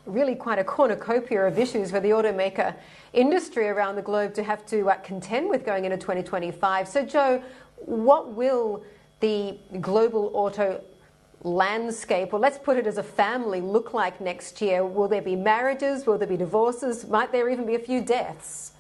really quite a cornucopia of issues for the automaker industry around the globe to have to contend with going into 2025. So, Joe, what will the global auto landscape, or let's put it as a family, look like next year? Will there be marriages? Will there be divorces? Might there even be a few deaths?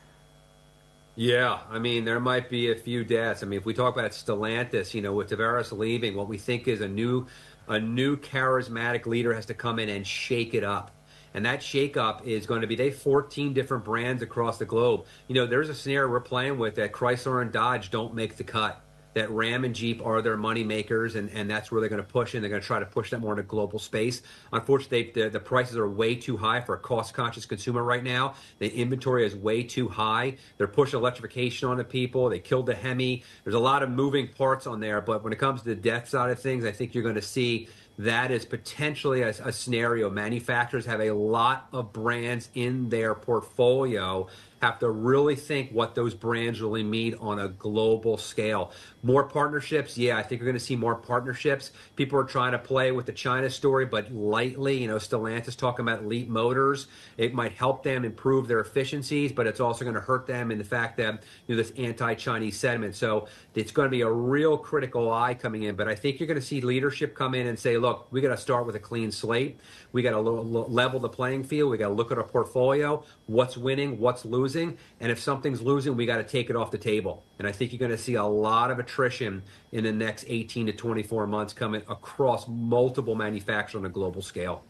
Yeah, I mean, there might be a few deaths. I mean, if we talk about Stellantis, with Tavares leaving, what we think is a new charismatic leader has to come in and shake it up. And that shake-up is going to be, they have 14 different brands across the globe. There's a scenario we're playing with that Chrysler and Dodge don't make the cut, that Ram and Jeep are their money makers, and that's where they're going to push in. They're going to try to push that more into global space. Unfortunately, the prices are way too high for a cost-conscious consumer right now. The inventory is way too high. They're pushing electrification on the people. They killed the Hemi. There's a lot of moving parts on there, but when it comes to the death side of things, I think you're going to see that is potentially a scenario. Manufacturers have a lot of brands in their portfolio, have to really think what those brands really mean on a global scale. More partnerships, yeah, I think we're going to see more partnerships. People are trying to play with the China story, but lightly. Stellantis talking about Leap Motors. It might help them improve their efficiencies, but it's also going to hurt them in the fact that this anti-Chinese sentiment. So it's going to be a real critical eye coming in. But I think you're going to see leadership come in and say, look, we got to start with a clean slate. We got to level the playing field. We got to look at our portfolio, what's winning, what's losing, and if something's losing, we got to take it off the table. And I think you're going to see a lot of attrition in the next 18 to 24 months coming across multiple manufacturers on a global scale.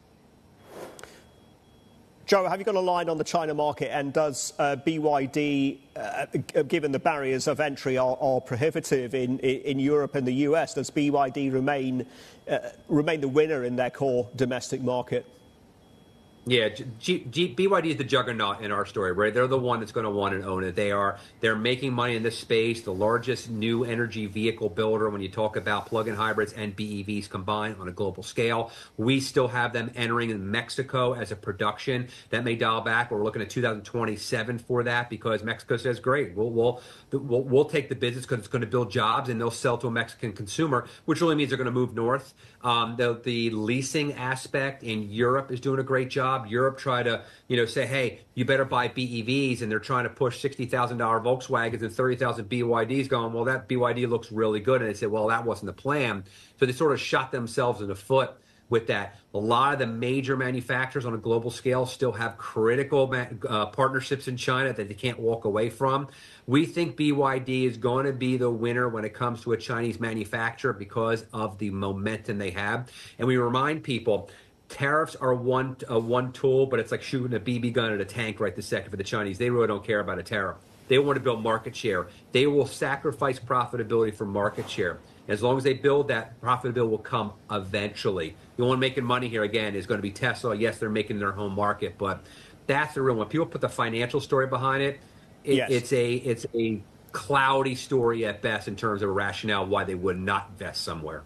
Joe, have you got a line on the China market, and does BYD, given the barriers of entry are prohibitive in Europe and the US, does BYD remain the winner in their core domestic market? Yeah, BYD is the juggernaut in our story, right? They're the one that's going to want and own it. They're making money in this space, the largest new energy vehicle builder when you talk about plug-in hybrids and BEVs combined on a global scale. We still have them entering in Mexico as a production. That may dial back. We're looking at 2027 for that because Mexico says, great, we'll take the business because it's going to build jobs and they'll sell to a Mexican consumer, which really means they're going to move north. The leasing aspect in Europe is doing a great job. Europe try to, say, hey, you better buy BEVs, and they're trying to push $60,000 Volkswagens and 30,000 BYDs going, well, that BYD looks really good. And they said, well, that wasn't the plan. So they sort of shot themselves in the foot with that. A lot of the major manufacturers on a global scale still have critical partnerships in China that they can't walk away from. We think BYD is going to be the winner when it comes to a Chinese manufacturer because of the momentum they have. And we remind people, tariffs are one tool, but it's like shooting a BB gun at a tank right this second for the Chinese. They really don't care about a tariff. They want to build market share. They will sacrifice profitability for market share. As long as they build that, profitability will come eventually. The one making money here, again, is going to be Tesla. Yes, they're making their home market, but that's the real one. People put the financial story behind it. It's a cloudy story at best in terms of a rationale why they would not invest somewhere.